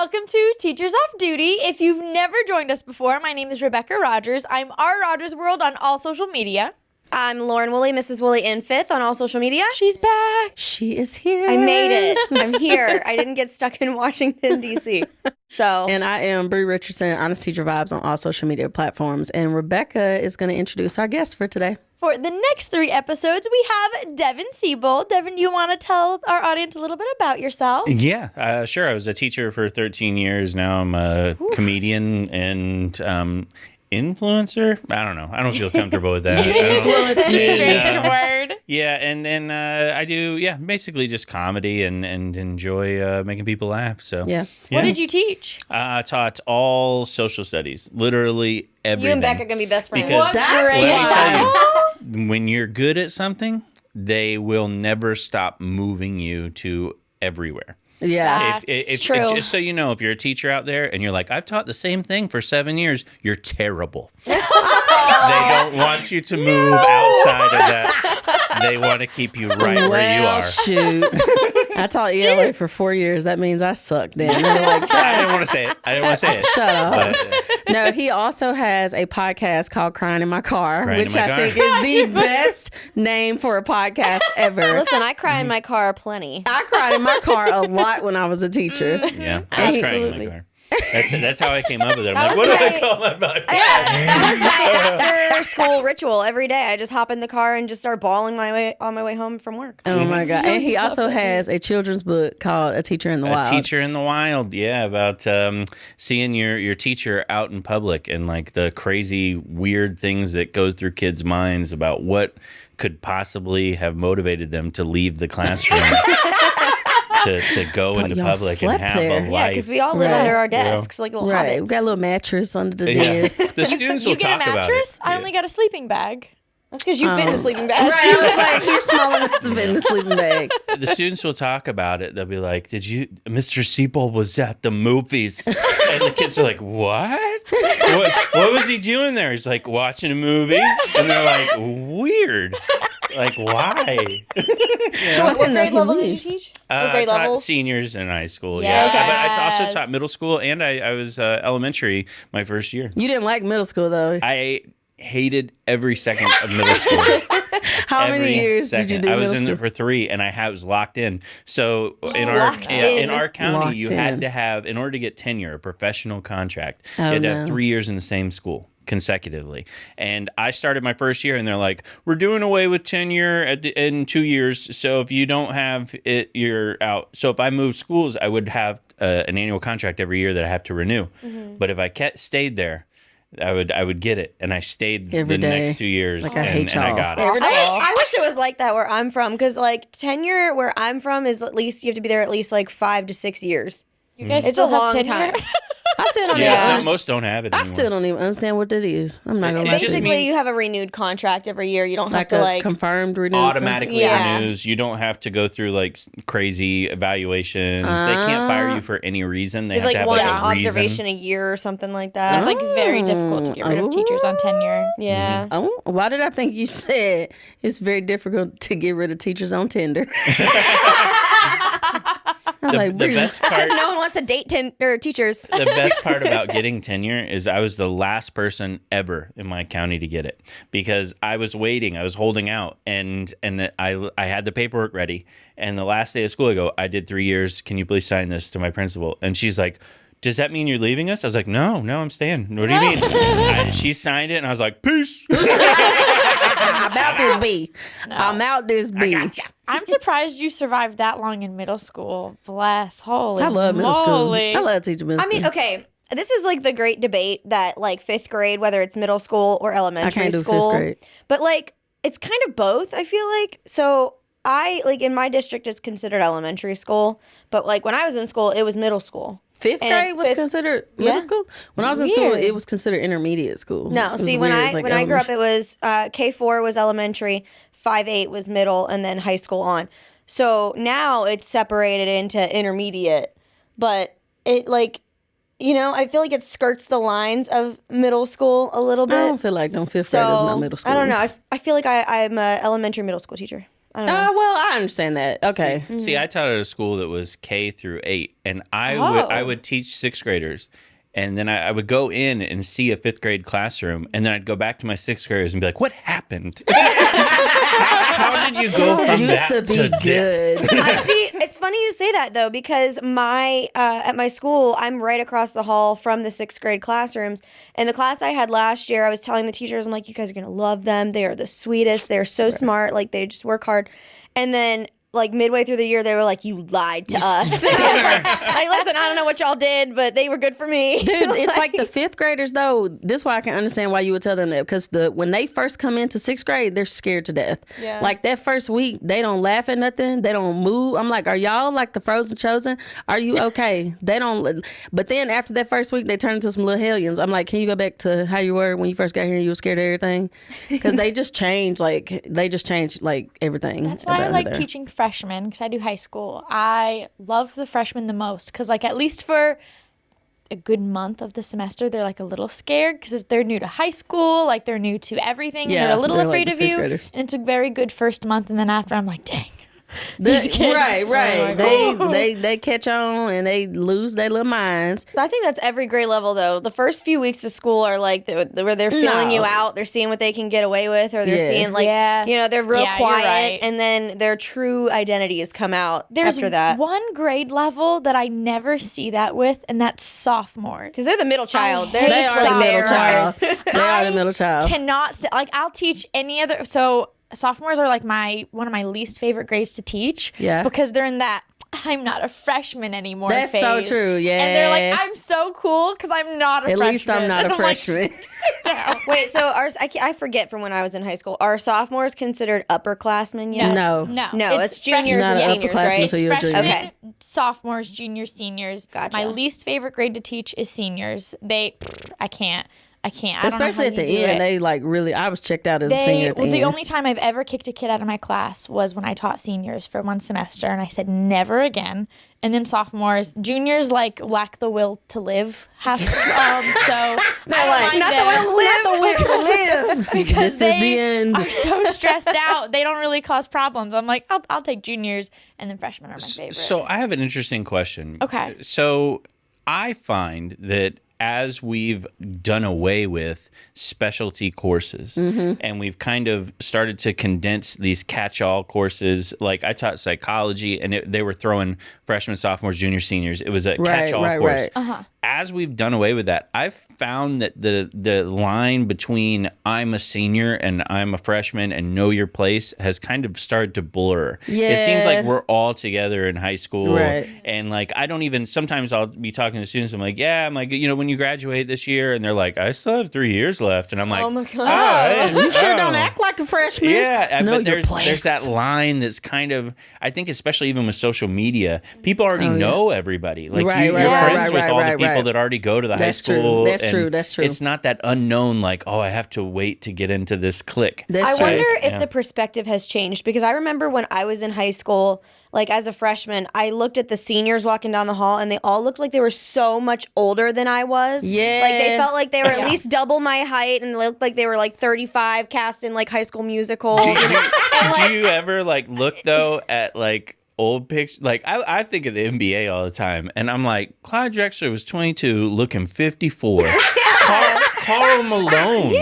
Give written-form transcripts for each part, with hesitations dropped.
welcome to Teachers Off Duty. If you've never joined us before, my name is Rebecca Rogers. I'm R. Rogers World on all social media. I'm Lauren Woolley, Mrs. Woolley in 5th on all social media. She's back. She is here. I made it. I'm here. I didn't get stuck in Washington, D.C. So, And I am Bree Richardson, Honest Teacher Vibes on all social media platforms. And Rebecca is going to introduce our guest for today. For the next 3 episodes, we have Devin Siebold. Devin, you want to tell our audience a little bit about yourself? Yeah, sure. I was a teacher for 13 years. Now I'm a comedian and influencer. I don't know. I don't feel comfortable with that. Strange word. Yeah, and then I do, basically just comedy and enjoy making people laugh. So Yeah. What did you teach? I taught all social studies, literally everything. you and Becca are going to be best friends. Because That's let me wild. tell you, when you're good at something, they will never stop moving you to everywhere. Yeah. It's true. Just so you know, if you're a teacher out there and you're like, I've taught the same thing for 7 years, you're terrible. They don't want you to move outside of that. They want to keep you right where you are. Shoot. I taught ELA for 4 years. That means I suck then. They're like, I didn't want to say it. shut up. But, No, he also has a podcast called Crying in My Car, Crying in which My I Car. think is the best name for a podcast ever. Listen, I cry in my car plenty. I cried in my car a lot when I was a teacher. yeah, I was crying in my Absolutely. car. That's how I came up with it. I'm That like, was what do I my- call my podcast? That was my after school ritual every day. I just hop in the car and just start bawling on my way home from work. Oh my God. And he also has a children's book called A Teacher in the Wild. A teacher in the wild, about seeing your teacher out in public and like the crazy, weird things that go through kids' minds about what could possibly have motivated them to leave the classroom to go But into y'all public and slept have there. a Yeah, life. because we all live Right. under our desks like little Right. hobbits. We got a little mattress under the Yeah. desk. The students will You get a talk about it. mattress? I only got a sleeping bag. That's because you fit in the sleeping bag. Right. I was like, you're small enough to fit in the sleeping bag. The students will talk about it. They'll be like, Mr. Siebold was at the movies. And the kids are like, what? What was he doing there? He's like, watching a movie. And they're like, weird. Like, why? So I What didn't know grade he level did you leaves. teach? I What grade taught level? seniors in high school. Yes. Yeah. But I also taught middle school, and I was elementary my first year. You didn't like middle school, though. I hated every second of middle school. How many Every years second. did you do I was middle in there school? for 3, and I was locked in. So Locked in. in our county, Locked you in. had to have, in order to get tenure, a professional contract. Oh, you had to no. have 3 years in the same school consecutively. And I started my first year, and they're like, "We're doing away with tenure in 2 years. So if you don't have it, you're out." So if I moved schools, I would have an annual contract every year that I have to renew. But if I stayed there, I would get it, and I stayed Every the day. next 2 years, Like, I hate and I y'all. got it. I wish it was like that where I'm from, because like tenure where I'm from is at least you have to be there at least like 5 to 6 years. You guys It's still a have long tenure? time. I still don't Yeah, even some, understand. most don't have it I anymore. still don't even understand what that is. I'm not going to It lie just to you. Basically, mean- you have a renewed contract every year. You don't have Like to a like confirmed renewed automatically Yeah. renews. You don't have to go through like crazy evaluations. They can't fire you for any reason. They you have have to like have one like a observation reason. a year or something like It's that. like very difficult to get rid of teachers on tenure. Yeah. Oh, why did I think you said it's very difficult to get rid of teachers on Tinder? I was like, The really? best Because part. no one wants to date teachers. The best part about getting tenure is I was the last person ever in my county to get it because I was waiting, I was holding out, and I had the paperwork ready. And the last day of school, I go, I did 3 years. Can you please sign this to my principal? And she's like, does that mean you're leaving us? I was like, no, I'm staying. What do you mean? She signed it, and I was like, peace. I'm out this bee. I'm out this bee. I'm surprised you survived that long in middle school. Bless. Holy I love middle school. moly. I love teaching middle I school. mean, okay, this is like the great debate that like 5th grade, whether it's middle school or elementary I can't do school. 5th grade. But like, it's kind of both, I feel like. So I, like in my district, it's considered elementary school. But like when I was in school, it was middle school. 5th And grade was fifth- considered middle Yeah. school? When I was in school, Weird. it was considered intermediate school. No, It was see, weird. when It's like I grew up, elementary. it was K4 was elementary, 5-8 was middle, and then high school on. So now it's separated into intermediate, but it like, you know, I feel like it skirts the lines of middle school a little I bit. don't feel like no 5th grade is no So middle school. I don't know. I feel like I'm a elementary middle school teacher. I don't know. Well, I understand that. Okay. See, I taught at a school that was K through 8, and I would teach 6th graders, and then I would go in and see a 5th grade classroom, and then I'd go back to my 6th graders and be like, "What happened? how did you go from Used that to be to this?" good. I see. It's funny you say that though, because my at my school, I'm right across the hall from the 6th grade classrooms. And the class I had last year, I was telling the teachers, I'm like, you guys are gonna love them. They are the sweetest. They're so smart. Like they just work hard. And then like midway through the year, they were like, "You lied to us." Like, listen, I don't know what y'all did, but they were good for me. Dude, it's like the 5th graders though. This is why I can understand why you would tell them that, because when they first come into 6th grade, they're scared to death. Yeah. Like that first week, they don't laugh at nothing. They don't move. I'm like, are y'all like the Frozen Chosen? Are you okay? They don't. But then after that first week, they turn into some little hellions. I'm like, can you go back to how you were when you first got here and you were scared of everything? Because they just change. Like everything. That's why I about like her. teaching freshmen, because I do high school. I love the freshmen the most because, like, at least for a good month of the semester, they're like a little scared because they're new to high school, like they're new to everything, Yeah, and they're a little they're like afraid the of sixth you. graders. And it's a very good first month, and then after, I'm like, dang. These kids. Right. Oh. They catch on and they lose their little minds. I think that's every grade level, though. The first few weeks of school are like where they're feeling you out. They're seeing what they can get away with, or they're seeing like, they're real Yeah, you're quiet, right. and then their true identities come out There's after that. one grade level that I never see that with, and that's sophomore. Because they're the middle child. I They're hate They just are the like middle there. child. They are the middle child. Cannot like I'll teach any other. So sophomores are like one of my least favorite grades to teach. Yeah. Because they're in that I'm not a freshman anymore. That's so phase. true, yeah. And they're like, I'm so cool because I'm not a At freshman. least I'm not And a like, freshman. sit down. Wait, so I forget from when I was in high school. Are sophomores considered upperclassmen yet? No. No, it's juniors Not and an seniors, upperclassman right? until you're a junior. Freshmen, Okay. sophomores, juniors, seniors. Gotcha. My least favorite grade to teach is seniors. I can't. I don't know Especially how at the you do end, it. they like really. I was checked out as a senior at the end. The only time I've ever kicked a kid out of my class was when I taught seniors for one semester, and I said never again. And then sophomores, juniors like lack the will to live. So they're like, not the will to live. because This is they the end. are so stressed out. They don't really cause problems. I'm like, I'll take juniors, and then freshmen are my favorite. So I have an interesting question. Okay. So I find that as we've done away with specialty courses and we've kind of started to condense these catch-all courses, like I taught psychology and they were throwing freshmen, sophomores, juniors, seniors. It was a catch-all course. As we've done away with that, I've found that the line between I'm a senior and I'm a freshman and know your place has kind of started to blur. It seems like we're all together in high school. Right. And like, I don't even, sometimes I'll be talking to students. I'm like, yeah, I'm like, when you graduate this year, and they're like, I still have 3 years left. And I'm like, Oh my God. oh, You sure don't act like a freshman. yeah, Know but your there's place. that line that's kind of, I think especially even with social media, people already know everybody. Like Right, you're right, friends with right, all right, the people right. that already go to the That's high true. school. That's and true. That's true. It's not that unknown like, oh, I have to wait to get into this clique. That's I true. wonder if Yeah. the perspective has changed, because I remember when I was in high school, like as a freshman, I looked at the seniors walking down the hall and they all looked like they were so much older than I was. Yeah. Like they felt like they were at least double my height, and they looked like they were like 35 cast in like High School Musical. Do you ever like look though at like old pictures? Like I think of the NBA all the time, and I'm like, Clyde Drexler was 22, looking 54. Karl Malone,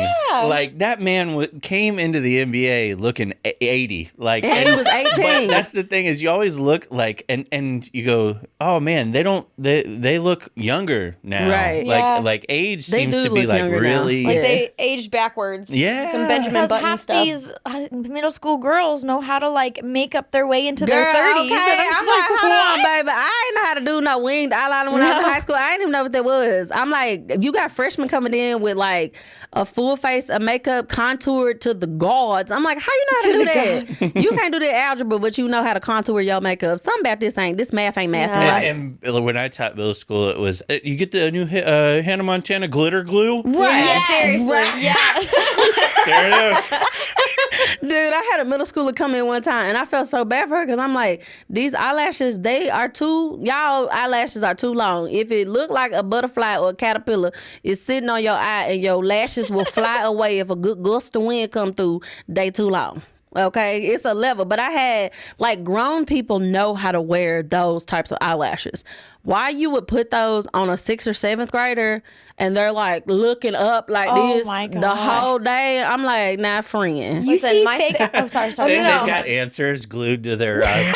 like that man came into the NBA looking 80. Like, And he was 18. But that's the thing is, you always look like, and you go, oh man, they look younger now. Right. Like Yeah. like age They seems do to be look like younger now. really. Like Yeah. they aged backwards. Yeah. Some Benjamin because Button half stuff. these middle school girls know how to like make up their way into Girl, their 30s. okay, And I'm I'm just like, hold on, what? baby. I ain't know how to do no winged eyeliner when I was in high school. I didn't even know what that was. I'm like, you got freshmen coming in with like a full face of makeup contoured to the guards. I'm like, how you know how to do that? You can't do that algebra, but you know how to contour your makeup. Something about this math ain't math. No. Right. And when I taught middle school, it was you get the new Hannah Montana glitter glue. Right. Yeah, seriously. Right. Yeah. There it is. Dude, I had a middle schooler come in one time and I felt so bad for her because I'm like, these eyelashes, y'all eyelashes are too long. If it look like a butterfly or a caterpillar is sitting on your eye and your lashes will fly away if a good gust of wind come through, they too long. Okay, it's a level. But I had like grown people know how to wear those types of eyelashes. Why you would put those on a 6th or 7th grader and they're like looking up like this my the gosh. whole day? I'm like, nah, friend. You Listen, see my fake. Oh, sorry. They've no. got answers glued to their eyes.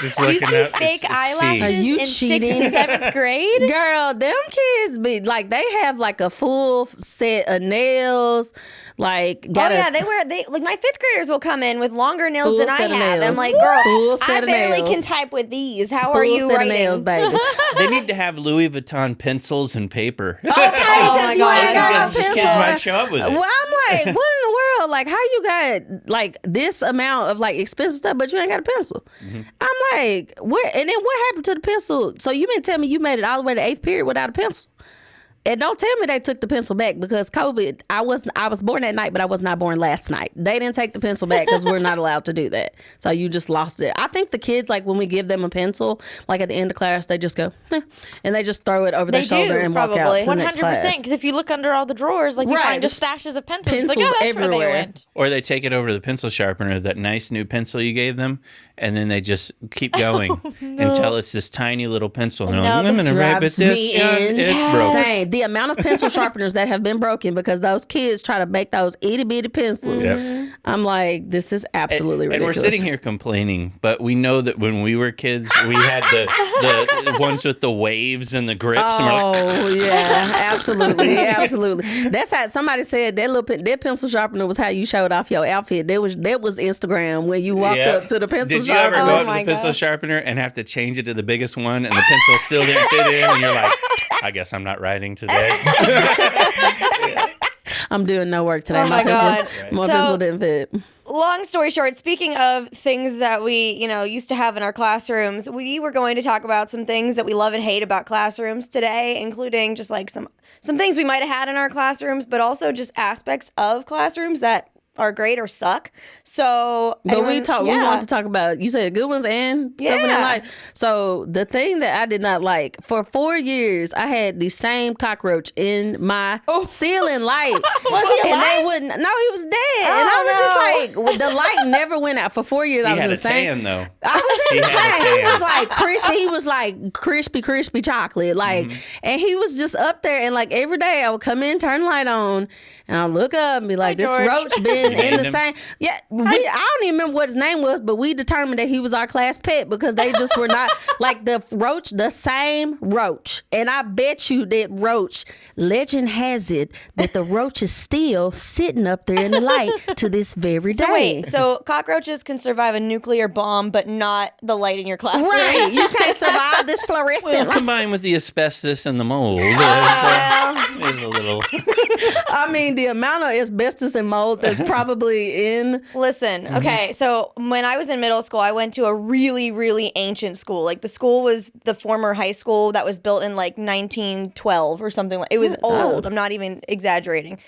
Just You looking see up. fake C. eyelashes Are you in cheating? 6th and 7th grade? Girl, them kids be like, they have like a full set of nails. Like, Oh got yeah, they like my 5th graders will come in with longer nails Full than I set of have. And I'm nails. like, girl, Full I set of barely nails. can type with these. How full are you set writing? of nails, baby. They need to have Louis Vuitton pencils and paper. Okay, Oh because my you God. ain't got Because no the pencil. kids might show up with it. Well, I'm like, what in the world? Like, how you got like this amount of like expensive stuff, but you ain't got a pencil? I'm like, what? And then what happened to the pencil? So you mean tell me you made it all the way to 8th period without a pencil? And don't tell me they took the pencil back because COVID. I was born that night, but I was not born last night. They didn't take the pencil back because we're not allowed to do that. So you just lost it. I think the kids, like when we give them a pencil, like at the end of class, they just go, and they just throw it over their They shoulder do, and walk out probably. to the next 100%. class. Because if you look under all the drawers, like you Right. find just stashes of pencils. It's like, Pencils oh, that's where everywhere. they went. Or they take it over to the pencil sharpener, that nice new pencil you gave them, and then they just keep going until it's this tiny little pencil. And they're like, I'm going to write with Drives this. me and in. It's broken. Same. The amount of pencil sharpeners that have been broken because those kids try to make those itty bitty pencils. Yep. I'm like, this is absolutely And ridiculous. we're sitting here complaining, but we know that when we were kids, we had the ones with the waves and the grips. And we're like, Oh yeah, absolutely, absolutely. That's how somebody said that pencil sharpener was how you showed off your outfit. That was Instagram when you walked yeah. up to the pencil Did you ever sharpener. go Oh up to my the pencil gosh. sharpener and have to change it to the biggest one, and the pencil still didn't fit in, and you're like, I guess I'm not writing today. I'm doing no work today. Oh my God. My So- pencil didn't fit. Long story short, speaking of things that we, used to have in our classrooms, we were going to talk about some things that we love and hate about classrooms today, including just like some things we might have had in our classrooms, but also just aspects of classrooms that are great or suck. So, But we anyone- talked. We yeah. wanted to talk about. You said good ones and stuff in their Yeah. life. So the thing that I did not like for 4 years, I had the same cockroach in my ceiling light. Was he And alive? they wouldn't. No, he was dead. And I was just like, the light never went out for 4 years. I He was had in a the same. tan, though. I was in He the had a same. He tan. was like crispy. He was like crispy chocolate. Like, and he was just up there. And like every day, I would come in, turn the light on, and I look up and be like, "This George. roach been You in named the him? same." Yeah, I don't even remember what his name was, but we determined that he was our class pet because they just were not like the roach, the same roach. And I bet you that roach. Legend has it that the roach is still sitting up there in the light to this very day. So wait, so cockroaches can survive a nuclear bomb, but not the light in your classroom. Right, you can't survive this fluorescent Well, light. combined with the asbestos and the mold, is a little. I mean, the amount of asbestos and mold that's probably in. Listen, okay, so when I was in middle school, I went to a really, really ancient school. Like the school was the former high school that was built in like 1912 or something. It was old. I'm not even exaggerating.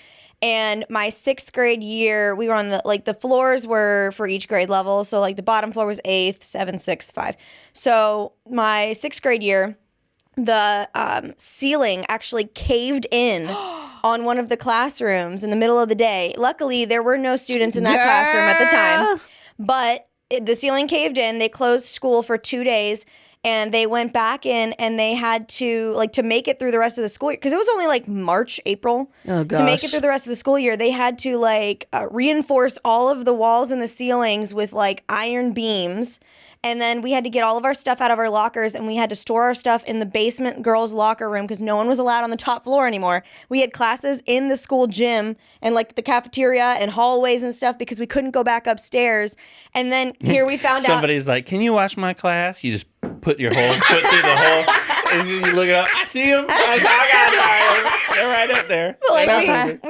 And my 6th grade year, we were on the floors were for each grade level. So like the bottom floor was 8th, 7th, 6th, 5. So my 6th grade year, the ceiling actually caved in on one of the classrooms in the middle of the day. Luckily, there were no students in that classroom at the time, but the ceiling caved in. They closed school for 2 days, and they went back in, and they had to to make it through the rest of the school year, because it was only like March, April. Oh, To make it gosh. through the rest of the school year, they had to reinforce all of the walls and the ceilings with like iron beams. And then we had to get all of our stuff out of our lockers, and we had to store our stuff in the basement girls' locker room because no one was allowed on the top floor anymore. We had classes in the school gym and like the cafeteria and hallways and stuff because we couldn't go back upstairs. And then here we found out. Somebody's like, "Can you watch my class?" You just put your foot through the hole, and you look up. I see them. I got them. They're right up there. Like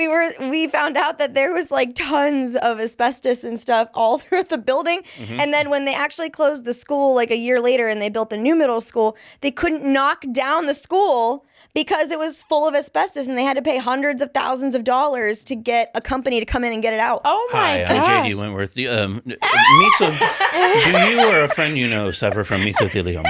we found out that there was like tons of asbestos and stuff all throughout the building. And then when they actually closed the school like a year later and they built the new middle school, they couldn't knock down the school because it was full of asbestos, and they had to pay hundreds of thousands of dollars to get a company to come in and get it out. Oh my Hi, god. I'm JD Wentworth. Do you or a friend you know suffer from mesothelioma?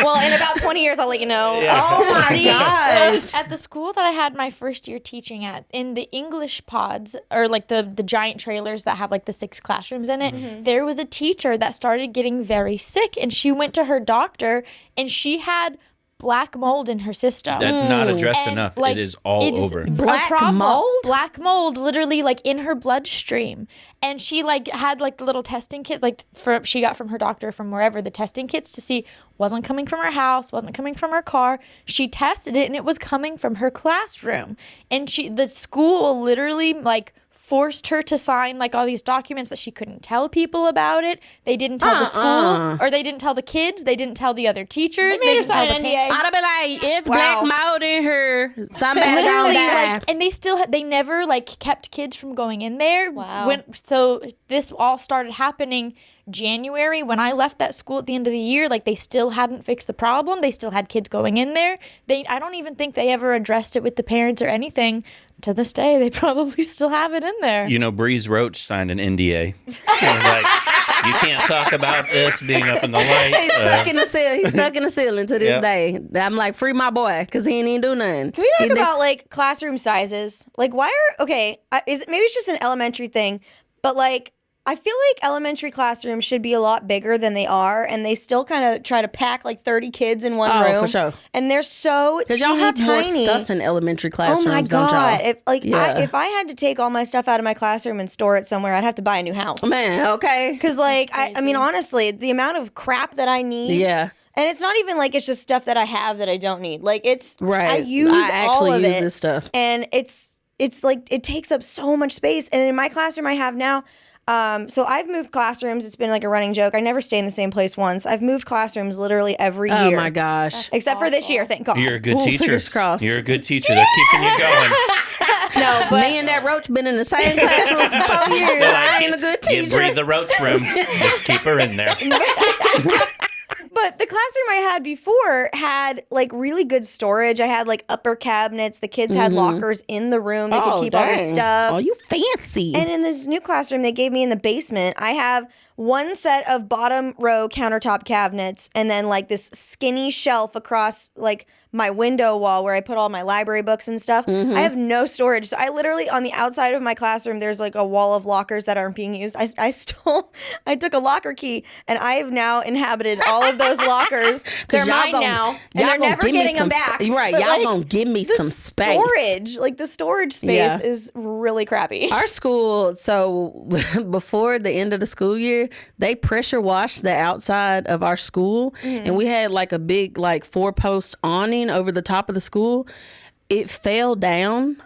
Well, in about 20 years, I'll let you know. Oh my See, gosh. at the school that I had my first year teaching at, in the English pods, or like the giant trailers that have like the 6 classrooms in it, there was a teacher that started getting very sick, and she went to her doctor, and she had black mold in her system. That's not addressed And, enough. like, It is all it is over. a Black problem. mold? Black mold, literally, like in her bloodstream, and she like had like the little testing kits, like she got from her doctor from wherever, the testing kits to see wasn't coming from her house, wasn't coming from her car. She tested it, and it was coming from her classroom, and the school literally like forced her to sign like all these documents that she couldn't tell people about it. They didn't tell the school, or they didn't tell the kids. They didn't tell the other teachers. They made her didn't tell sign the an NDA. I'd have been like, it's Wow. black mold in her. Somebody gonna Literally, die. like, and they still they never like kept kids from going in there. Wow. So this all started happening January when I left that school at the end of the year. Like, they still hadn't fixed the problem. They still had kids going in there. I don't even think they ever addressed it with the parents or anything. To this day, they probably still have it in there. You know, Breeze Roach signed an NDA. Like, you can't talk about this being up in the lights. He's stuck in the ceiling. He's stuck in the ceiling to this Yep. day. I'm like, free my boy, because he ain't even do nothing. Can we talk about like classroom sizes? Like, why are maybe it's just an elementary thing, but like I feel like elementary classrooms should be a lot bigger than they are, and they still kind of try to pack like 30 kids in one room. for sure. And they're so Because teeny y'all have tiny. more stuff in elementary classrooms, Oh my don't god! y'all? If I had to take all my stuff out of my classroom and store it somewhere, I'd have to buy a new house. Man, okay. Because like I mean, honestly, the amount of crap that I need. Yeah. And it's not even like it's just stuff that I have that I don't need. Like it's Right. I use I actually all of use it, this stuff. and it's like it takes up so much space. And in my classroom I have now. So I've moved classrooms. It's been like a running joke. I never stay in the same place once. I've moved classrooms literally every Oh year. my gosh. Except for this year, thank God. You're a good Ooh, teacher. fingers crossed. You're a good teacher. They're keeping you going. No, but Me and that roach been in the same classroom for 4 years. They're like, I ain't a good You teacher. breathe the roach room. Just keep her in there. But the classroom I had before had like really good storage. I had like upper cabinets. The kids had lockers in the room. They could keep all their stuff. Oh, you fancy. And in this new classroom they gave me in the basement, I have one set of bottom row countertop cabinets and then like this skinny shelf across like my window wall where I put all my library books and stuff. I have no storage. So I literally, on the outside of my classroom, there's like a wall of lockers that aren't being used. I took a locker key and I have now inhabited all of those lockers. They're y'all mine gon- now. y'all And they're gonna never give me getting them some back. right, But, y'all like, gonna give me the some space. storage, like the storage space Yeah. is really crappy. Our school, so before the end of the school year, they pressure washed the outside of our school, and we had like a big like 4-post awning over the top of the school. It fell down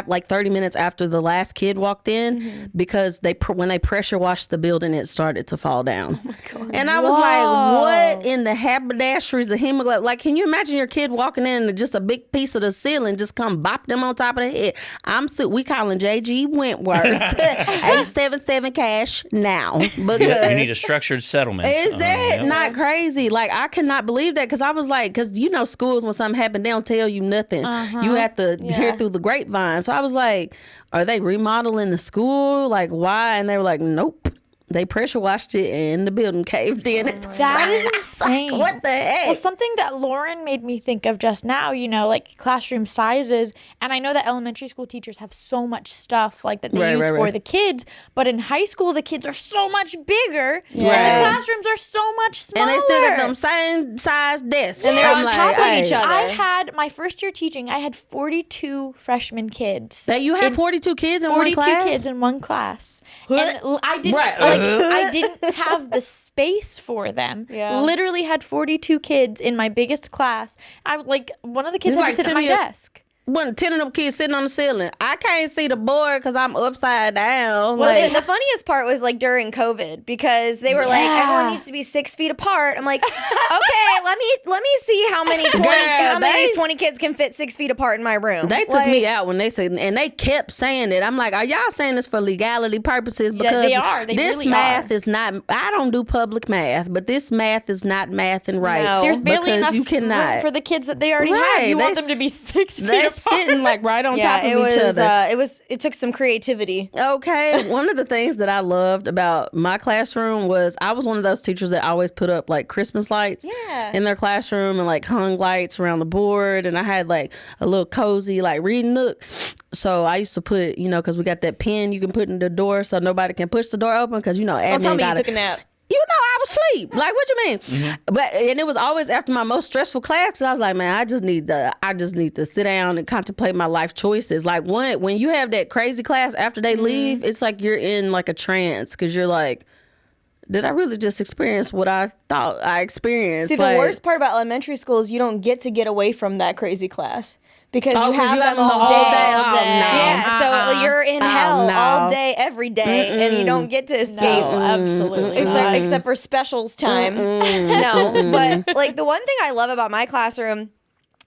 like 30 minutes after the last kid walked in because when they pressure washed the building, it started to fall down. Oh my God. And I was like, what in the haberdasheries of hemoglobin? Like, can you imagine your kid walking in and just a big piece of the ceiling just come bop them on top of the head? We calling JG Wentworth 877 cash now. Because You need a structured settlement. is that Yep. not crazy? Like, I cannot believe that because I was like, because you know, schools, when something happened, they don't tell you nothing. You have to hear through the grapevine. So I was like, are they remodeling the school? Like, why? And they were like, nope. They pressure washed it and the building caved in. That is insane. What the heck? Well, something that Lauren made me think of just now, you know, like classroom sizes. And I know that elementary school teachers have so much stuff like that they use for the kids. But in high school, the kids are so much bigger. And the classrooms are so much smaller. And they still got them same size desks. And they're I'm on top of hey. each other. I had my first year teaching, I had 42 freshman kids. That you had 42 kids in one 42 class? kids in one class. And I didn't Right. I didn't have the space for them. Yeah. Literally had 42 kids in my biggest class. I like one of the kids It's had like to sit at my 10 of your- desk. 10 of them kids sitting on the ceiling. I can't see the board because I'm upside down. Well, Like, the funniest part was like during COVID because they were like, everyone needs to be 6 feet apart. I'm like, okay, let me see how many of these 20 kids can fit 6 feet apart in my room. they took me out when they said, and they kept saying it. I'm like, are y'all saying this for legality purposes? Because they are. They this really math are. is not. I don't do public math, but this math is not mathing right. No. There's barely because enough you cannot room for the kids that they already Right, have. You want they them to be 6 feet They apart. sitting like right on Yeah, top of it was. each other. It took some creativity. Okay. One of the things that I loved about my classroom was I was one of those teachers that always put up like Christmas lights in their classroom and like hung lights around the board. And I had like a little cozy like reading nook. So I used to put, because we got that pin you can put in the door so nobody can push the door open because, admin Don't tell me you gotta, took a nap. I was asleep. Like, what you mean? And it was always after my most stressful class. 'Cause I was like, man, I just need to sit down and contemplate my life choices. Like when you have that crazy class after they leave, it's like you're in like a trance because you're like, did I really just experience what I thought I experienced? See, the worst part about elementary school is you don't get to get away from that crazy class. Because you have them all day. Oh, no. Yeah, so you're in hell no. all day, every day, and you don't get to escape. No, absolutely not. Except for specials time. No, but like the one thing I love about my classroom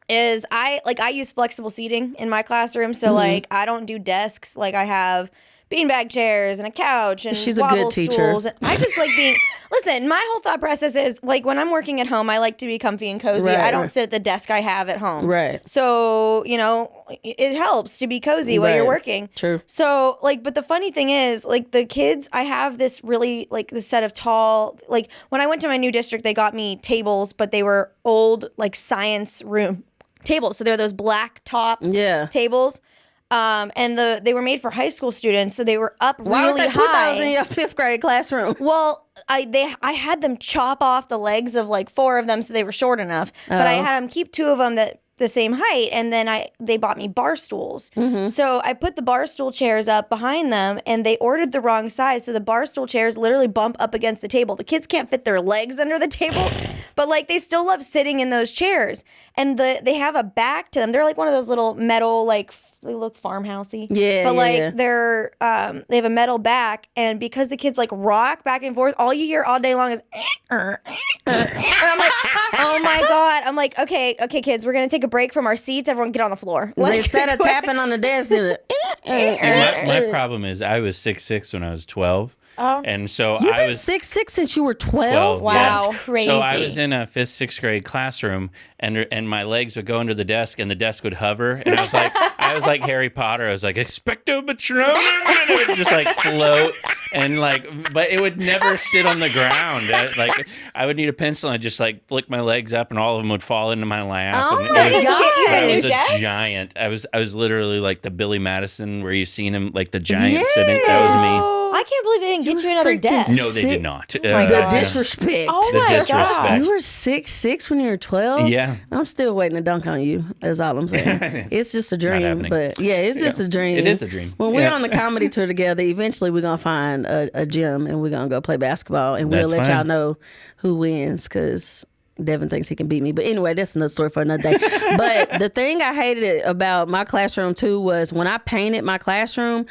is I use flexible seating in my classroom. So like I don't do desks. Like I have beanbag chairs and a couch and She's a wobble good teacher. stools. I just like being. Listen, my whole thought process is like when I'm working at home, I like to be comfy and cozy. Right, I don't right. sit at the desk I have at home. Right. So it helps to be cozy while you're Right. working. True. So but the funny thing is like the kids, I have this really like this set of tall like when I went to my new district, they got me tables, but they were old like science room tables. So they're those black top tables. And they were made for high school students, so they were up Why would really they put high. those in your 5th grade classroom? Well, I had them chop off the legs of like 4 of them so they were short enough, but I had them keep 2 of them that the same height, and then they bought me bar stools. So I put the bar stool chairs up behind them, and they ordered the wrong size, so the bar stool chairs literally bump up against the table. The kids can't fit their legs under the table, but like they still love sitting in those chairs, and they have a back to them. They're like one of those little metal like. They look farmhousey. Yeah, but like yeah. they're they have a metal back, and because the kids like rock back and forth, all you hear all day long is and I'm like, oh my god. I'm like, okay, kids, we're gonna take a break from our seats. Everyone get on the floor. Like, Instead of tapping on the desk, See, my problem is I was 6'6" when I was 12. Oh. And so You've I been was 6'6" since you were 12? 12. Wow. yes. That's crazy. So I was in a 5th, 6th grade classroom, and my legs would go under the desk, and the desk would hover, and I was like Harry Potter. I was like Expecto Patronum, and it would just like float, and but it would never sit on the ground. I would need a pencil, and I'd just like flick my legs up, and all of them would fall into my lap. Oh and my it was, God. I was New desk? a giant. I was literally like the Billy Madison, where you seen him like the giant sitting. That was me. I can't believe they didn't get you another freaking desk. No, they did not. my The God. disrespect. Oh The my disrespect. God. You were 6'6" when you were 12? Yeah. I'm still waiting to dunk on you. That's all I'm saying. It's just a dream. happening. But yeah, it's just a dream. It is a dream. When we're Yeah. on the comedy tour together, eventually we're going to find a gym and we're going to go play basketball. And we'll That's let fine. y'all know who wins because Devin thinks he can beat me. But anyway, that's another story for another day. But the thing I hated about my classroom too was when I painted my classroom,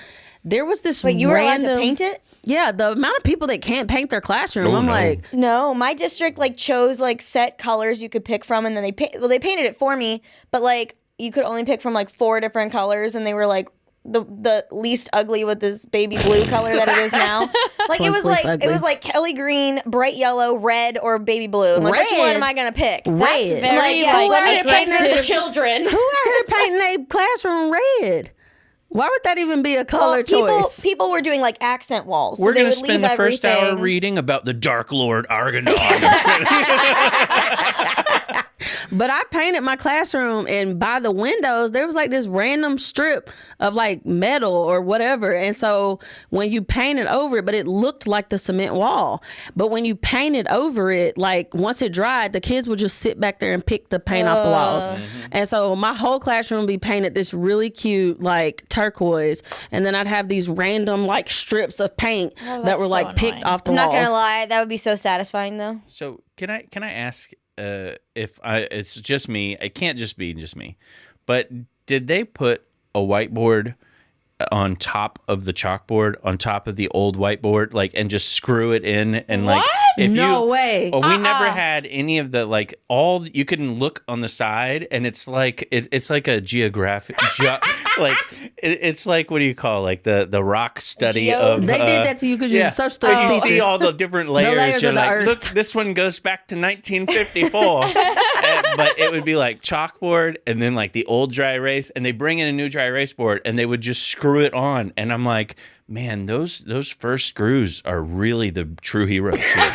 there was this Wait, you were allowed random, to paint it? Yeah, the amount of people that can't paint their classroom. Oh, I'm no. like, No, my district like chose like set colors you could pick from, and then they painted it for me, but like you could only pick from like 4 different colors, and they were like the least ugly with this baby blue color that it is now. Like it was Twinkly like ugly. it was like Kelly green, bright yellow, red, or baby blue. I'm like, which one Red? am I gonna pick? Red. I'm like, yes, Who let out me here paint painting the the- children. who out here painting a classroom red? Why would that even be a color choice? People were doing like accent walls. so We're they going to would spend leave the first hour everything. reading about the Dark Lord Argonaut. But I painted my classroom, and by the windows, there was like this random strip of like metal or whatever. And so when you painted over it, but it looked like the cement wall. But when you painted over it, like once it dried, the kids would just sit back there and pick the paint off the walls. And so my whole classroom would be painted this really cute, like turquoise. And then I'd have these random like strips of paint that that's were so like picked annoying. off the I'm walls. not gonna lie, that would be so satisfying though. So can I ask if it's just me? It can't just be just me, but did they put a whiteboard on top of the chalkboard on top of the old whiteboard, like, and just screw it in and like? What? No way. Oh, we never had any of the like all you can look on the side, and it's like it's like a geographic like it's like what do you call like the rock study of They did that to you because you're social studies you teachers. see all the different layers. layers You're of the like, earth. look, this one goes back to 1954. but it would be like chalkboard and then like the old dry erase, and they bring in a new dry erase board and they would just screw it on. And I'm like, man, those first screws are really the true heroes here.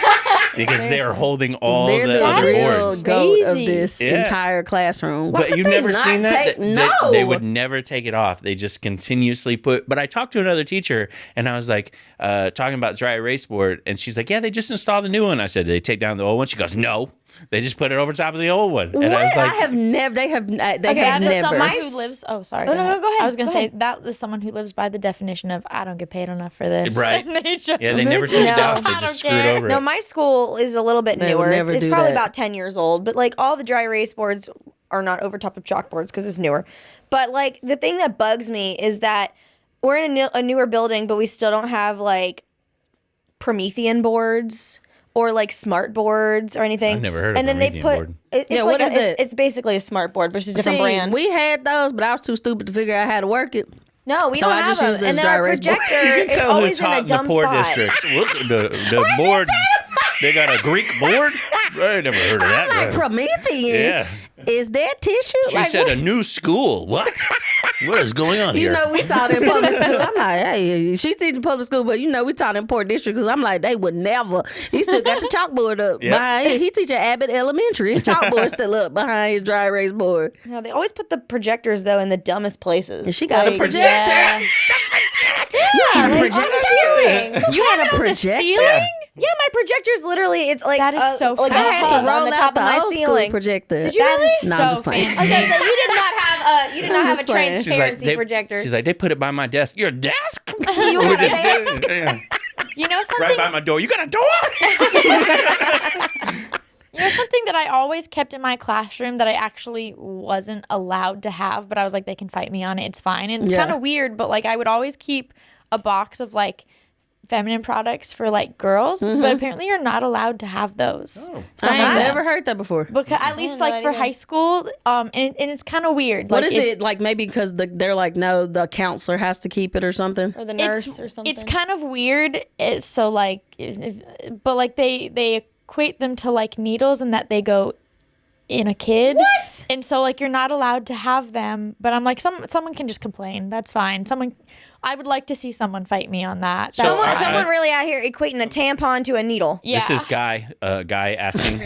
Because they are holding all They're the the other real boards. goat of Crazy. this entire classroom. Why But would you've they never not seen that? No. They would never take it off. They just continuously put. But I talked to another teacher, and I was like, talking about dry erase board, and she's like, yeah, they just installed a new one. I said, did they take down the old one? She goes, no, they just put it over top of the old one. And What? I was like, I have never. They have That is never. someone who lives. Oh, sorry. No, go ahead. I was gonna Go say ahead. that is someone who lives by the definition of I don't get paid enough for this. Right. And they just- yeah, they never took it No. off. They I just don't screwed care. over No, it. my school is a little bit They would newer. never It's do probably that. about 10 years old, but like all the dry erase boards are not over top of chalkboards because it's newer. But like the thing that bugs me is that we're in a newer building, but we still don't have like Promethean boards or like smart boards or anything. I've never heard of and then they Promethean put board. It's Yeah, like what is it? it's basically a smart board, but it's a different See, brand. we had those, but I was too stupid to figure out how to work it. No, we So don't I have just them. use this And then dry our erase board. projector You can is tell who always in taught a in the dumb poor spot. districts. Look, the board, they got a Greek board? I never heard of that. Like Promethean. Yeah. Is that tissue? She like, said what? a new school. What? What is going on You here? know, we taught in public school. I'm like, hey, she teaching public school, but you know, we taught in poor district because I'm like, they would never. He still got the chalkboard up Yep. behind. He teaching Abbott Elementary. His chalkboard still up behind his dry erase board. No, they always put the projectors though in the dumbest places. And she got a Like, projector. Yeah. Yeah, like, projector. on the ceiling. You had a The projector. ceiling? Yeah, my projector's literally it's like That is so like a I had hub to roll on the out top the of my old school ceiling. projector. Did you That really? is No, so I'm just playing. fancy. Okay, so you did not have a just playing. She's like, transparency projector. she's like, they put it by my desk. Your desk? You had a desk? Yeah. You know something? Right by my door. You got a door? You know something that I always kept in my classroom that I actually wasn't allowed to have, but I was like, they can fight me on it. It's fine. And it's Yeah. kind of weird, but like I would always keep a box of like feminine products for like girls, but apparently you're not allowed to have those. Oh. Some I of ain't them. never heard that before. Because at least know like that for either. high school, and it's kind of weird. What like, is it's- it like? Maybe because they're like, no, the counselor has to keep it or something. or the it's- nurse or something. It's kind of weird. It's so like, but like they equate them to like needles and that they go in a kid. What? And so like you're not allowed to have them. But I'm like, someone can just complain. That's fine. I would like to see someone fight me on that. So That's someone, I- someone really out here equating a tampon to a needle. yeah. This is Guy asking,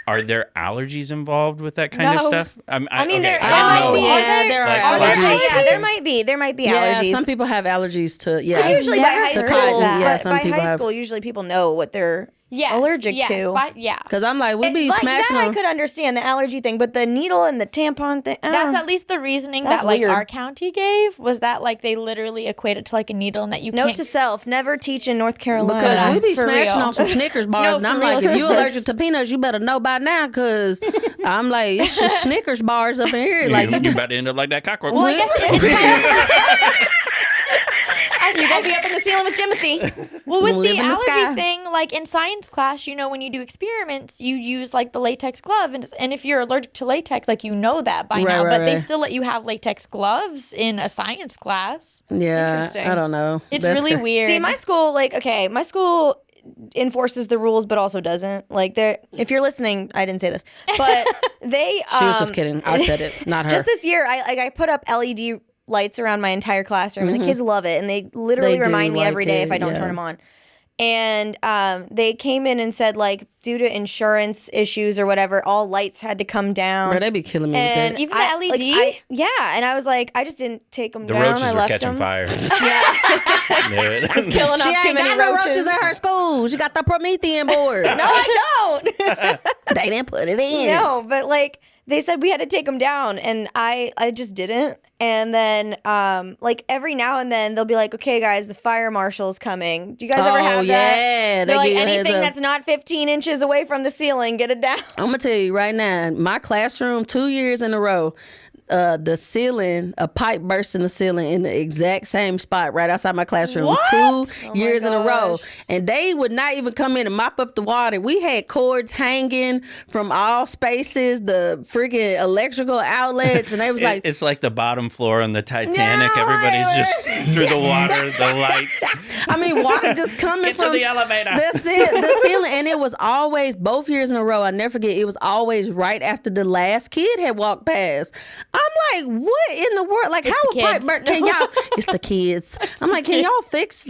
are there allergies involved with that kind of No. stuff? I mean, okay, there I don't might know. be. Yeah, there Like, are There allergies. might- yeah, there might be Yeah, allergies. some people have allergies to. But Yeah, usually by Never high heard school, of that. Yeah, but some by people high have. school, usually people know what they're Yes, allergic yes, to. yeah. because I'm like, we be Like smashing that, I them. could understand the allergy thing, but the needle and the tampon thing. That's at least the reasoning That's that like weird. our county gave was that like they literally equate it to like a needle and that you Note can't to self: never teach in North Carolina. Because we be For smashing real. on some Snickers bars, No, and I'm for like, real. if you allergic to peanuts, you better know by now. Because I'm like, it's just Snickers bars up in here. Like, You're about to end up like that cockroach. Well, I guess it's You're gonna be up in the ceiling with Timothy. well with Live the in the sky. allergy thing, like in science class, you know, when you do experiments, you use like the latex glove, and if you're allergic to latex, like you know that by Right, now, right, but they right. still let you have latex gloves in a science class. yeah, Interesting. I don't know. It's That's really cra- weird. See, my school, my school enforces the rules, but also doesn't. Like, if you're listening, I didn't say this, but they. She was just kidding. I said it, not her. Just this year, I put up LED lights around my entire classroom, and the kids love it, and they literally They do remind me like every day it, if I don't yeah. turn them on. And they came in and said, like, due to insurance issues or whatever, all lights had to come down. Bro, they be killing me And with that. Even the I- like, LED? yeah, and I was like, I just didn't take them The down. roaches I were left catching them. fire. Yeah, killing She off too ain't many got no roaches. roaches at her school. She got the Promethean board. No, I don't. They didn't put it in. No, but like they said we had to take them down, and I just didn't. And then like every now and then they'll be like, okay guys, the fire marshal's coming. Do you guys ever Oh, have that? yeah. They They're like, give you a heads anything up. that's not 15 inches away from the ceiling, get it down. I'm gonna tell you right now, my classroom 2 years in a row, the ceiling, a pipe burst in the ceiling in the exact same spot right outside my classroom What? 2 years in a row. And they would not even come in and mop up the water. We had cords hanging from all spaces, the freaking electrical outlets, and they was like, it's like the bottom floor on the Titanic. Everybody's just through the water, the lights. I mean, water just coming Get from to the elevator. the ceiling. And it was always, both years in a row, I never forget, it was always right after the last kid had walked past. I'm like, what in the world? Like, how a pipe burst? Can y'all, it's the kids. I'm like, can y'all fix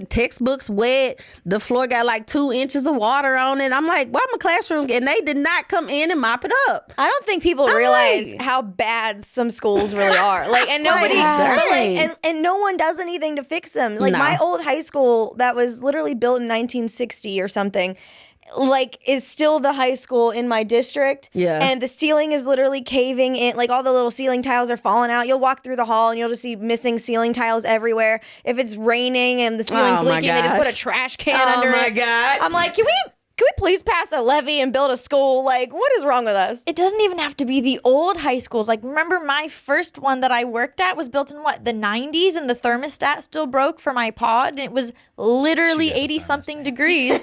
textbooks wet? The floor got like 2 inches of water on it. I'm like, why my classroom? And they did not come in and mop it up. I don't think people realize how bad some schools really are. Like, and nobody, and no one does anything to fix them. Like, my old high school that was literally built in 1960 or something, like, is still the high school in my district. Yeah. And the ceiling is literally caving in. Like, all the little ceiling tiles are falling out. You'll walk through the hall and you'll just see missing ceiling tiles everywhere. If it's raining and the ceiling's leaking, they just put a trash can under it. Oh my gosh. I'm like, can we please pass a levy and build a school? Like, what is wrong with us? It doesn't even have to be the old high schools. Like, remember my first one that I worked at was built in the 90s, and the thermostat still broke for my pod, and it was literally 80-something degrees.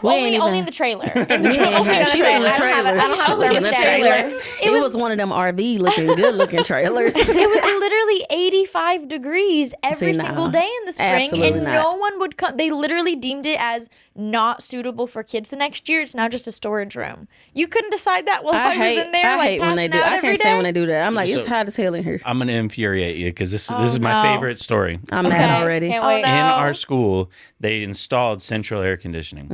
only in the trailer. She was in the trailer. I don't have a trailer. It was one of them RV good looking trailers. It was literally 85 degrees every single day in the spring, Absolutely and not. no one would come. They literally deemed it as not suitable for kids. The next year, it's now just a storage room. You couldn't decide that while I was in there. I hate when they do. I can't stand when they do that. I'm like, it's hot as hell in here. I'm gonna infuriate you because this is my favorite story. I'm mad already. Can't wait. In our school, they installed central air conditioning.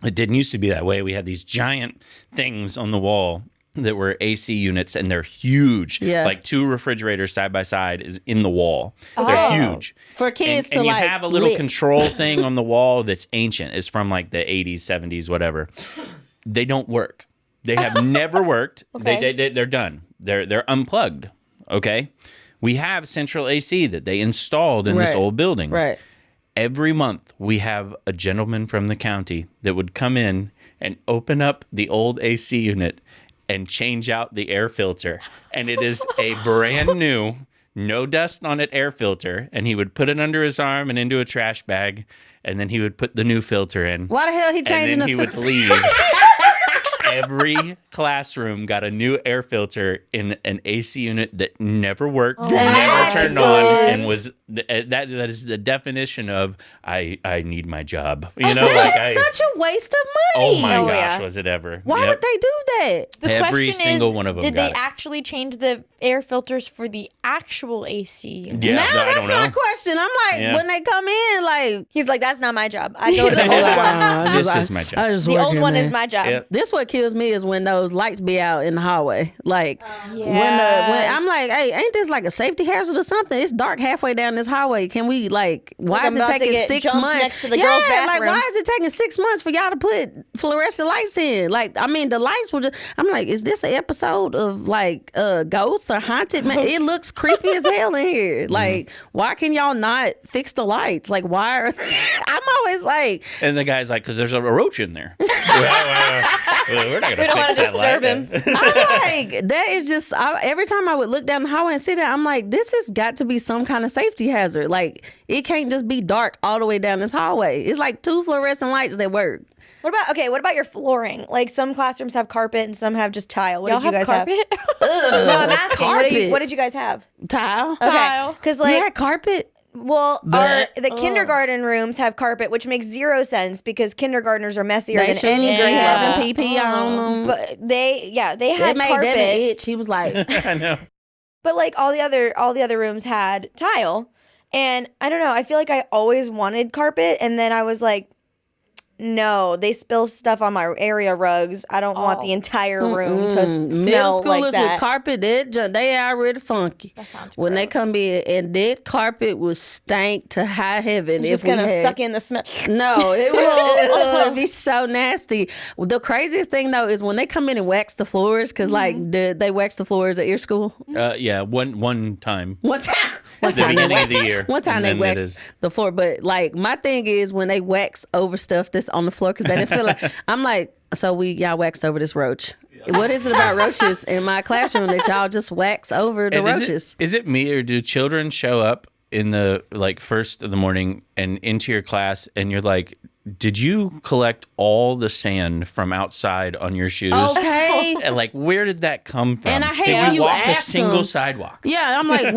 It didn't used to be that way. We had these giant things on the wall that were AC units, and they're huge. Yeah. Like 2 refrigerators side by side is in the wall. They're huge. For kids and to you like have a little lit. control thing on the wall that's ancient. It's from like the 80s, 70s, whatever. They don't work. They have never worked. Okay. They're done. They're unplugged. Okay. We have central AC that they installed in this old building. Right. Every month, we have a gentleman from the county that would come in and open up the old AC unit and change out the air filter. And it is a brand new, no dust on it air filter. And he would put it under his arm and into a trash bag. And then he would put the new filter in. Why the hell he changing And then the he would leave. Every classroom got a new air filter in an AC unit that never worked, never turned on, and was that is the definition of I need my job. You know, like such a waste of money. oh my gosh, was it ever? Why would they do that? The Every question single is, one of them did got they it. actually change the air filters for the actual AC unit? Yeah, Now I that's don't know. my question. I'm like, Yeah. when they come in, like, He's like, that's not my job. I go to the old one. This is my job. The old one is my job. Yep. This what kills me is when those lights be out in the hallway. Like when I'm like, hey, ain't this like a safety hazard or something? It's dark halfway down this hallway. Can we like? Why Like is I'm it about to taking get 6 jumped months next to the girls' Like bathroom. why is it taking 6 months for y'all to put fluorescent lights in? Like I mean, the lights were just. I'm like, is this an episode of like Ghosts or Haunted? Man, it looks creepy as hell in here. Like, why can y'all not fix the lights? Like, why are? I'm always like, And the guy's like, because there's a roach in there. We're not going to fix that disturb him. I'm like, that is just, every time I would look down the hallway and see that, I'm like, this has got to be some kind of safety hazard. Like, it can't just be dark all the way down this hallway. It's like 2 fluorescent lights that work. What about your flooring? Like, some classrooms have carpet and some have just tile. What Y'all did you guys carpet? have? No, I'm asking. Carpet. What did you guys have? Tile. Okay, Tile. because You like, had carpet? well, the kindergarten rooms have carpet, which makes 0 sense because kindergartners are messier They than shouldn't any be grade level. having PP on them. But they had It made carpet. Devin itch. He was like, I know. But like all the other rooms had tile, and I don't know. I feel like I always wanted carpet, and then I was like, no, they spill stuff on my area rugs. I don't want the entire room to middle smell schoolers like that. with carpet, they already funky. That sounds When they gross. come in, and that carpet was stank to high heaven. It's just gonna suck in the smell. No, it will be so nasty. The craziest thing though is when they come in and wax the floors, because like they wax the floors at your school. Yeah, one time. One time, The beginning of the year. One time And they then it waxed is- the floor, but like my thing is when they wax over stuff that's on the floor because they didn't feel like I'm like, so y'all waxed over this roach. What is it about roaches in my classroom that y'all just wax over the And roaches? Is it me, or do children show up in the first of the morning and into your class, and you're like, did you collect all the sand from outside on your shoes? Okay. And where did that come from? And I hate did when you walk a ask single them. sidewalk? Yeah, I'm like,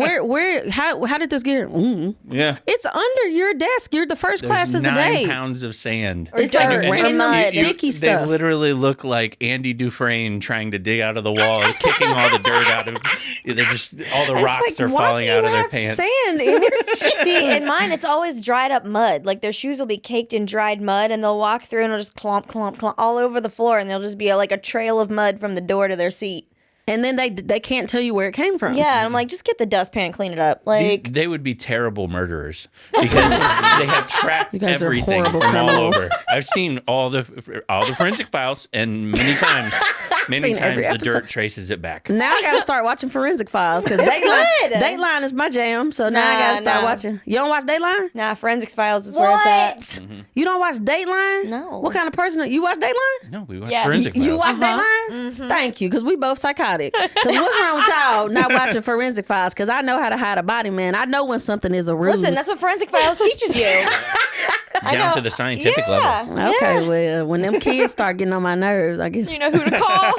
how did this get here? Yeah. It's under your desk. You're the first class of the 9 day. pounds of sand. It's dirt like or random mud. sticky They stuff. literally look like Andy Dufresne trying to dig out of the wall, kicking all the dirt out of. They're just all the rocks are falling out of their pants. Sand in your See, in mine, it's always dried up mud. Like their shoes will be caked in dried mud, and they'll walk through and it'll just clomp, clomp, clomp all over the floor, and there'll just be a trail of mud from the door to their seat. And then they can't tell you where it came from. Yeah, and I'm like, just get the dustpan and clean it up. They would be terrible murderers because they have tracked guys are everything horrible from all criminals. over. I've seen all the forensic files, and many times Seen every the dirt episode. traces it back. Now I gotta start watching Forensic Files because Dateline is my jam. So now I gotta start watching. You don't watch Dateline? Nah, Forensics Files is where it's at. You don't watch Dateline? No. What kind of person? You watch Dateline? No, we watch Yeah. forensic files. You watch Dateline? Thank you, because we both psychotic. Because what's wrong with y'all not watching Forensic Files? Because I know how to hide a body, man. I know when something is a ruse. Listen, that's what Forensic Files teaches you. Down to the scientific level. Okay, well, when them kids start getting on my nerves, I guess. You know who to call.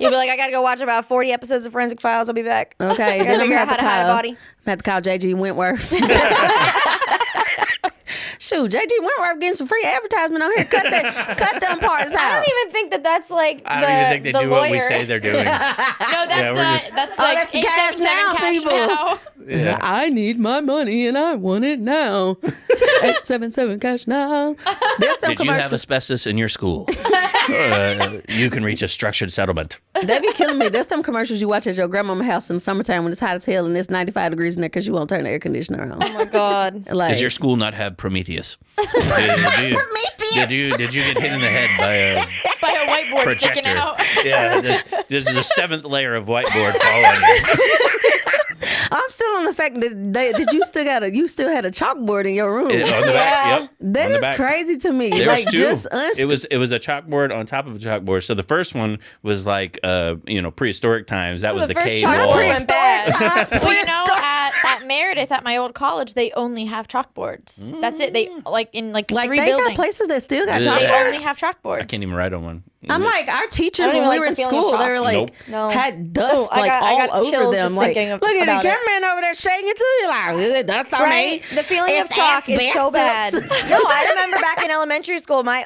You'll be like, I gotta go watch about 40 episodes of Forensic Files. I'll be back. Okay, I then gotta I'm figure gonna out how to hide a body. have to call JG Wentworth. Shoot, JG Wentworth getting some free advertisement on here. Cut them parts out. I don't even think that's like I don't even think they the do lawyer. what we say they're doing. No, that's Yeah, we're just- that's that's the cash now, people. now. Yeah. I need my money and I want it now. 877 cash now. There's some Did you have commercials. asbestos in your school? You can reach a structured settlement. They be killing me. There's some commercials you watch at your grandmama's house in the summertime when it's hot as hell and it's 95 degrees in there because you won't turn the air conditioner on. Oh my God. Like, Does your school not have Prometheus? Did you get hit in the head by By a whiteboard sticking projector? out. Yeah, this is the 7th layer of whiteboard fall on you. I'm still on the fact that you still had a chalkboard in your room. On the back, yep. That on the is back. crazy to me. There like was two. just It was a chalkboard on top of a chalkboard. So the first one was prehistoric times. That was the the first cave chalkboard wall. went bad. Well, you know, at Meredith, at my old college, they only have chalkboards. That's it. They in like 3 they buildings. got places that still got Yeah. They chalkboards. only have chalkboards. I can't even write on one. I'm like, our teachers I don't when even we like were in the feeling of school, they chalk. were like, Nope. No. had dust I like got all over chills them. just Like, thinking look at about the it. cameraman over there shaking too. You're like, dust on Right? me. The feeling of It's chalk is so bad. asbestos. No, I remember back in elementary school, my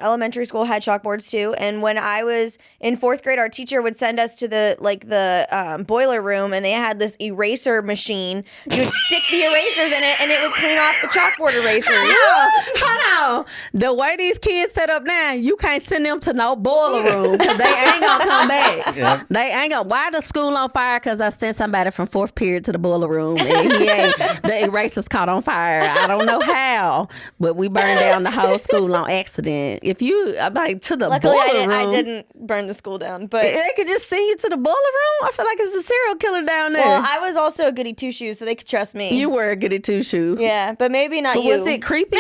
elementary school had chalkboards too. And when I was in 4th grade, our teacher would send us to the boiler room, and they had this eraser machine. You would stick the erasers in it, and it would clean off the chalkboard erasers. Hold on. The way these kids set up now, you can't send them to no boiler room because they ain't gonna come back. Yeah. They ain't gonna. Why the school on fire? Because I sent somebody from 4th period to the boiler room and the erasers caught on fire. I don't know how, but we burned down the whole school on accident. If you like to the Luckily, boiler room, I didn't burn the school down, but. they could just send you to the boiler room. I feel like it's a serial killer down there. Well, I was also a goody two shoes, so they could trust me. you were a goody two shoe. Yeah, but maybe not But you. was it creepy?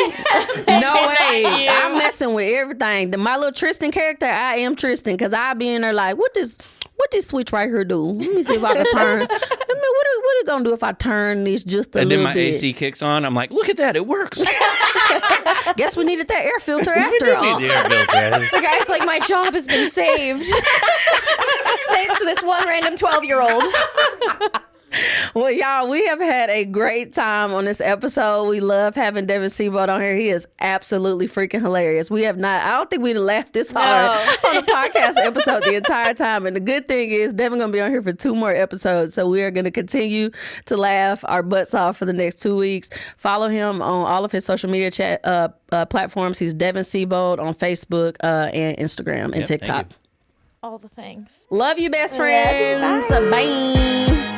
No way. you. I'm messing with everything. My little Tristan character, I am Tristan, because I be in there like, what this switch right here do? Let me see if I can turn. I mean, what it gonna do if I turn this just a And then little my bit? AC kicks on. I'm like, look at that, it works. Guess we needed that air filter after all. Need the air filter. The guy's like, my job has been saved. Thanks to this one random 12-year-old. Well, y'all, we have had a great time on this episode. We love having Devin Siebold on here. He is absolutely freaking hilarious. I don't think we laughed this hard on a podcast episode the entire time. And the good thing is Devin going to be on here for 2 more episodes. So we are going to continue to laugh our butts off for the next 2 weeks. Follow him on all of his social media platforms. He's Devin Siebold on Facebook and Instagram and Yep, thank TikTok. you. All the things. Love you, best friends. Bye.